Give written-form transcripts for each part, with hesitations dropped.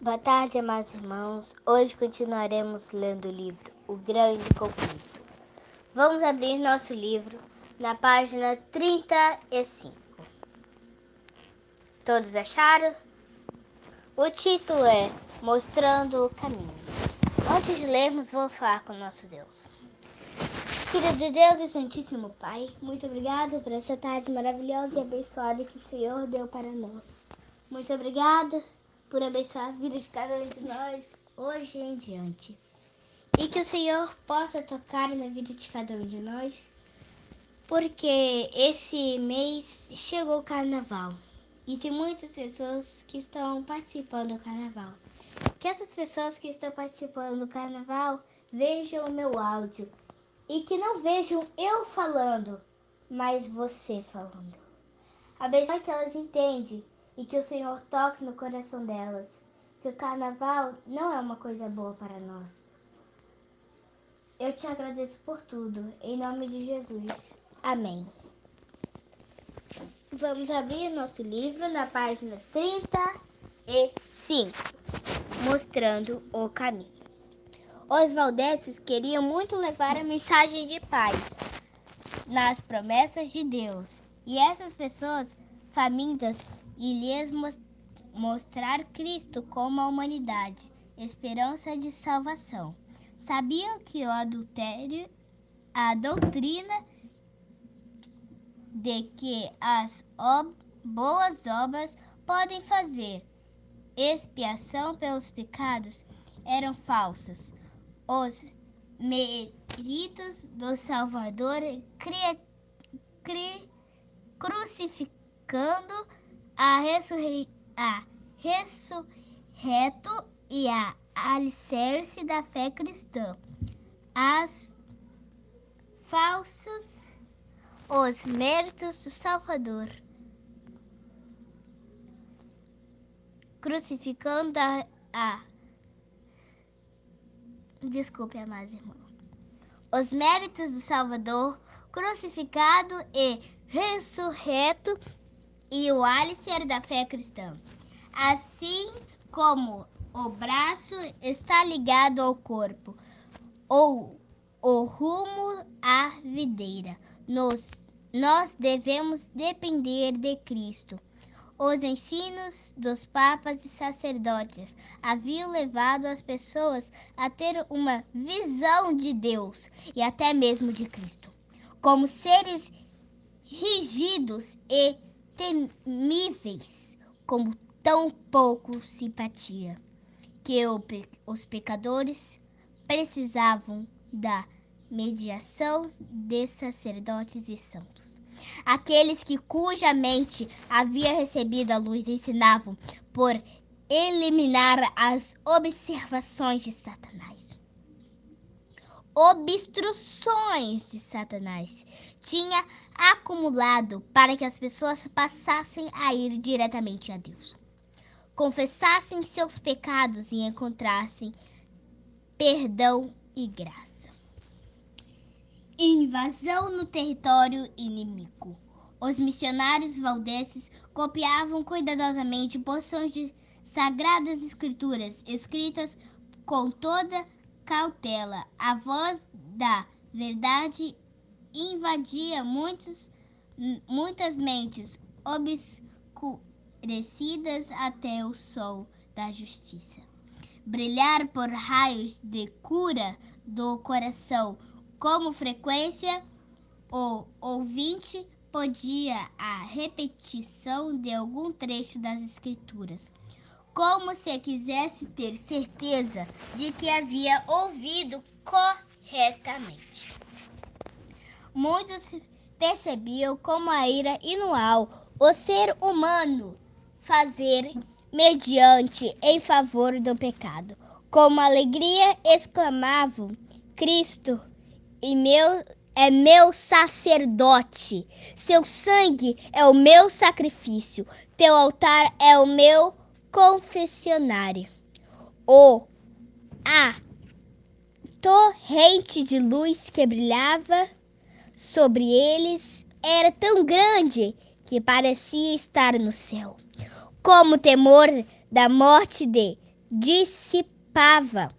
Boa tarde, amados irmãos. Hoje continuaremos lendo o livro O Grande Conflito. Vamos abrir nosso livro na página 35. Todos acharam? O título é Mostrando o Caminho. Antes de lermos, vamos falar com o nosso Deus. Filho de Deus e Santíssimo Pai, muito obrigado por essa tarde maravilhosa e abençoada que o Senhor deu para nós. Muito obrigada por abençoar a vida de cada um de nós, hoje em diante. E que o Senhor possa tocar na vida de cada um de nós, porque esse mês chegou o Carnaval. E tem muitas pessoas que estão participando do Carnaval. Que essas pessoas que estão participando do Carnaval vejam o meu áudio. E que não vejam eu falando, mas você falando. Abençoe que elas entendem. E que o Senhor toque no coração delas. Que o Carnaval não é uma coisa boa para nós. Eu te agradeço por tudo. Em nome de Jesus. Amém. Vamos abrir nosso livro na página 35. Mostrando o caminho. Os valdenses queriam muito levar a mensagem de paz nas promessas de Deus. E essas pessoas famintas e lhes mostrar Cristo como a humanidade, esperança de salvação. Sabiam que a doutrina de que as boas obras podem fazer expiação pelos pecados eram falsas. Os méritos do Salvador crucificando a ressurreto e a alicerce da fé cristã. As falsas, os méritos do Salvador, crucificando Desculpe, amados irmãos. Os méritos do Salvador, crucificado e ressurreto e o alicerce da fé cristã. Assim como o braço está ligado ao corpo, ou o rumo à videira, nós devemos depender de Cristo. Os ensinos dos papas e sacerdotes haviam levado as pessoas a ter uma visão de Deus e até mesmo de Cristo, como seres rígidos e temíveis, como tão pouco simpatia, que os pecadores precisavam da mediação de sacerdotes e santos. Aqueles cuja mente havia recebido a luz ensinavam por eliminar as observações de Satanás. Obstruções de Satanás tinha acumulado para que as pessoas passassem a ir diretamente a Deus, confessassem seus pecados e encontrassem perdão e graça. Invasão no território inimigo. Os missionários valdenses copiavam cuidadosamente porções de sagradas escrituras, escritas com toda cautela. A voz da verdade invadia muitas mentes obscurecidas até o sol da justiça brilhar por raios de cura do coração. Como frequência, o ouvinte podia a repetição de algum trecho das Escrituras, como se quisesse ter certeza de que havia ouvido corretamente. Muitos percebiam como a ira inual o ser humano fazer mediante em favor do pecado. Com alegria exclamavam: Cristo é meu sacerdote, seu sangue é o meu sacrifício, teu altar é o meu confessionário. A torrente de luz que brilhava sobre eles era tão grande que parecia estar no céu. Como o temor da morte de dissipava.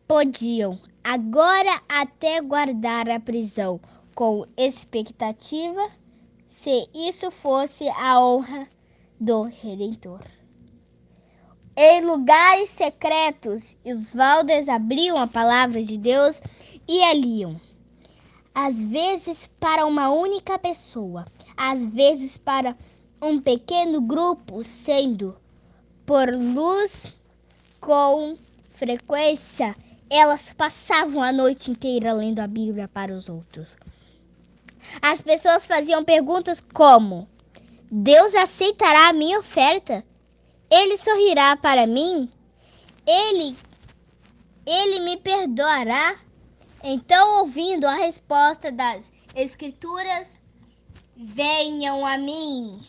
Podiam agora até guardar a prisão com expectativa, se isso fosse a honra do Redentor. Em lugares secretos, os Valdes abriam a palavra de Deus e a liam. Às vezes para uma única pessoa, às vezes para um pequeno grupo, sendo por luz com frequência. Elas passavam a noite inteira lendo a Bíblia para os outros. As pessoas faziam perguntas como: Deus aceitará a minha oferta? Ele sorrirá para mim? Ele me perdoará? Então, ouvindo a resposta das Escrituras, venham a mim,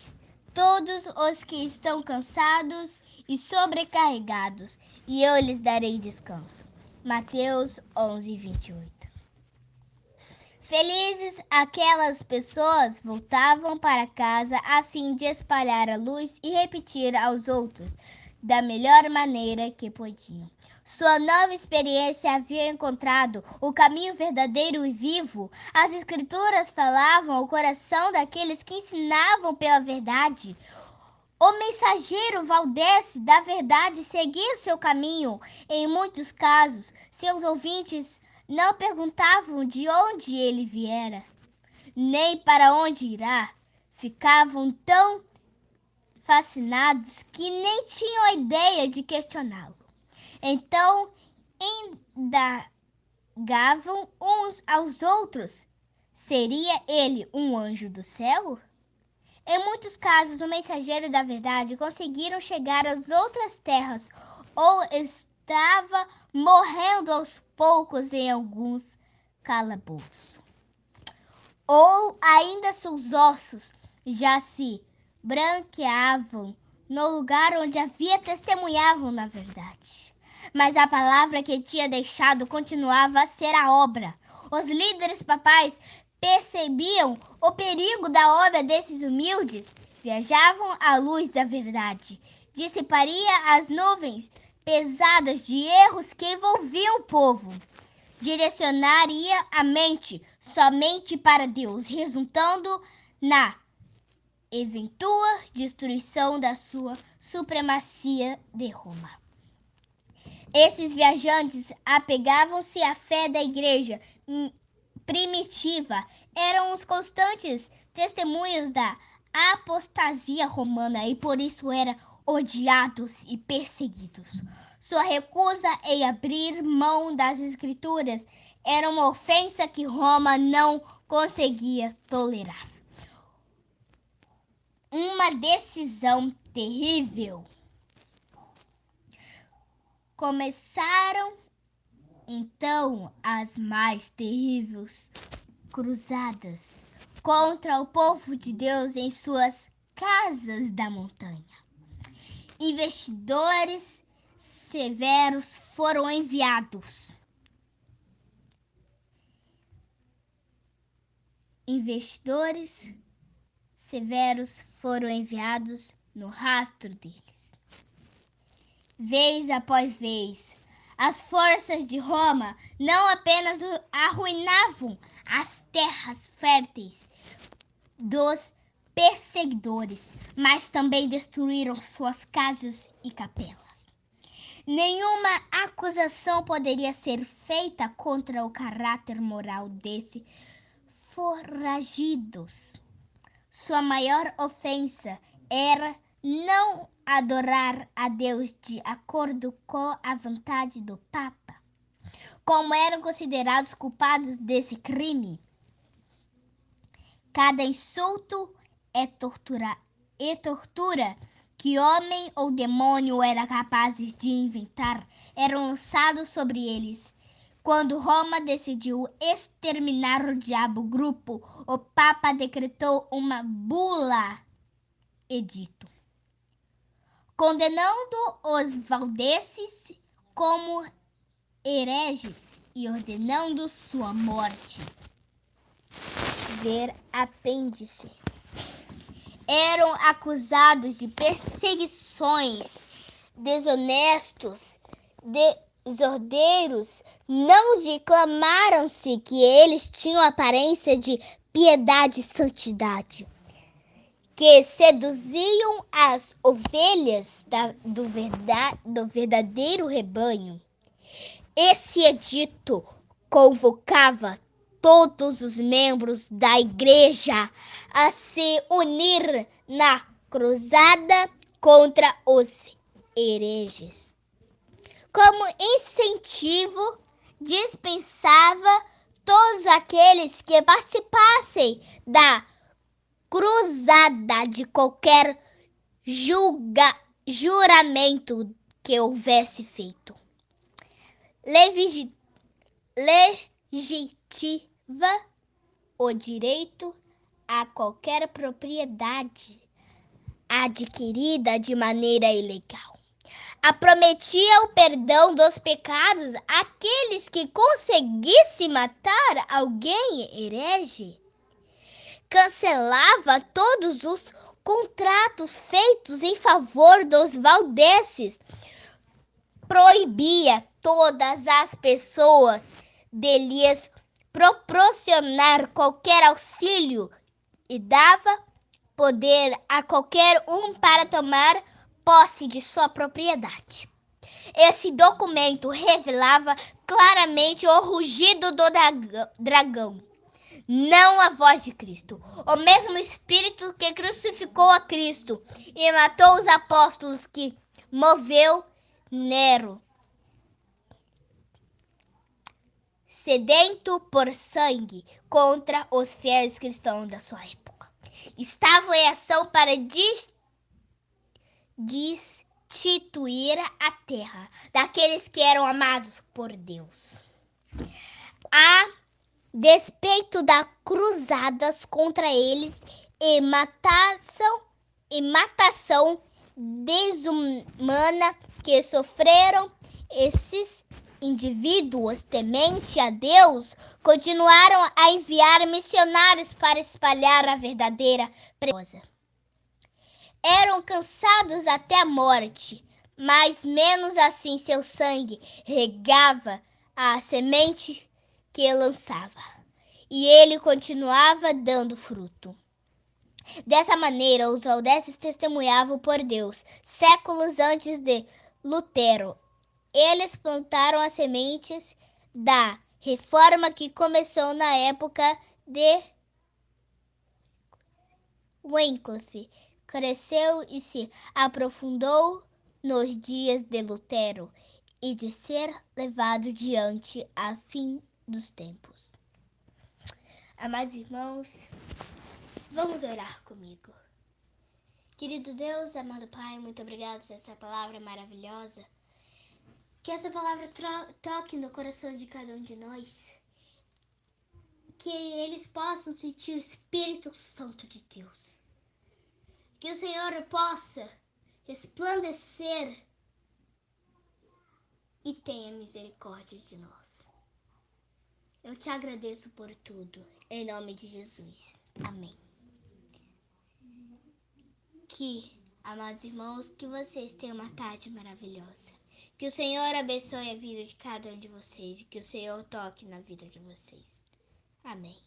todos os que estão cansados e sobrecarregados, e eu lhes darei descanso. Mateus 11:28. Felizes, aquelas pessoas voltavam para casa a fim de espalhar a luz e repetir aos outros da melhor maneira que podiam. Sua nova experiência havia encontrado o caminho verdadeiro e vivo. As Escrituras falavam ao coração daqueles que ensinavam pela verdade. O mensageiro Valdez da verdade seguia seu caminho. Em muitos casos, seus ouvintes não perguntavam de onde ele viera, nem para onde irá. Ficavam tão fascinados que nem tinham a ideia de questioná-lo. Então, indagavam uns aos outros: seria ele um anjo do céu? Em muitos casos, o mensageiro da verdade conseguiram chegar às outras terras ou estava morrendo aos poucos em alguns calabouços. Ou ainda seus ossos já se branqueavam no lugar onde havia testemunhavam na verdade. Mas a palavra que tinha deixado continuava a ser a obra. Os líderes papais percebiam o perigo da obra desses humildes. Viajavam à luz da verdade. Dissiparia as nuvens pesadas de erros que envolviam o povo. Direcionaria a mente somente para Deus, resultando na eventual destruição da sua supremacia de Roma. Esses viajantes apegavam-se à fé da igreja primitiva, eram os constantes testemunhos da apostasia romana e por isso eram odiados e perseguidos. Sua recusa em abrir mão das Escrituras era uma ofensa que Roma não conseguia tolerar. Uma decisão terrível. Começaram então as mais terríveis cruzadas contra o povo de Deus em suas casas da montanha. Investidores severos foram enviados. No rastro deles. Vez após vez, as forças de Roma não apenas arruinavam as terras férteis dos perseguidores, mas também destruíram suas casas e capelas. Nenhuma acusação poderia ser feita contra o caráter moral desses foragidos. Sua maior ofensa era não adorar a Deus de acordo com a vontade do Papa. Como eram considerados culpados desse crime? Cada insulto e tortura que homem ou demônio era capaz de inventar eram lançados sobre eles. Quando Roma decidiu exterminar o diabo grupo, o Papa decretou uma bula edito, condenando os valdenses como hereges e ordenando sua morte. Ver apêndice. Eram acusados de perseguições, desonestos desordeiros não declamaram-se que eles tinham aparência de piedade e santidade, que seduziam as ovelhas do verdadeiro rebanho. Esse edito convocava todos os membros da igreja a se unir na cruzada contra os hereges. Como incentivo, dispensava todos aqueles que participassem da cruzada de qualquer juramento que houvesse feito. Legitima o direito a qualquer propriedade adquirida de maneira ilegal. Prometia o perdão dos pecados àqueles que conseguissem matar alguém herege. Cancelava todos os contratos feitos em favor dos valdenses. Proibia todas as pessoas de lhes proporcionar qualquer auxílio e dava poder a qualquer um para tomar posse de sua propriedade. Esse documento revelava claramente o rugido do dragão, não a voz de Cristo. O mesmo Espírito que crucificou a Cristo e matou os apóstolos que moveu Nero, sedento por sangue contra os fiéis cristãos da sua época, estava em ação para destituir a terra daqueles que eram amados por Deus. A despeito das cruzadas contra eles e matação desumana que sofreram, esses indivíduos tementes a Deus continuaram a enviar missionários para espalhar a verdadeira pregosa. Eram cansados até a morte, mas menos assim seu sangue regava a semente que lançava, e ele continuava dando fruto. Dessa maneira, os valdenses testemunhavam por Deus. Séculos antes de Lutero, eles plantaram as sementes da reforma que começou na época de Wycliffe. Cresceu e se aprofundou nos dias de Lutero e de ser levado diante a fim dos tempos. Amados irmãos, vamos orar comigo. Querido Deus, amado Pai, muito obrigado por essa palavra maravilhosa. Que essa palavra toque no coração de cada um de nós. Que eles possam sentir o Espírito Santo de Deus. Que o Senhor possa resplandecer e tenha misericórdia de nós. Eu te agradeço por tudo, em nome de Jesus. Amém. Amados irmãos, que vocês tenham uma tarde maravilhosa. Que o Senhor abençoe a vida de cada um de vocês e que o Senhor toque na vida de vocês. Amém.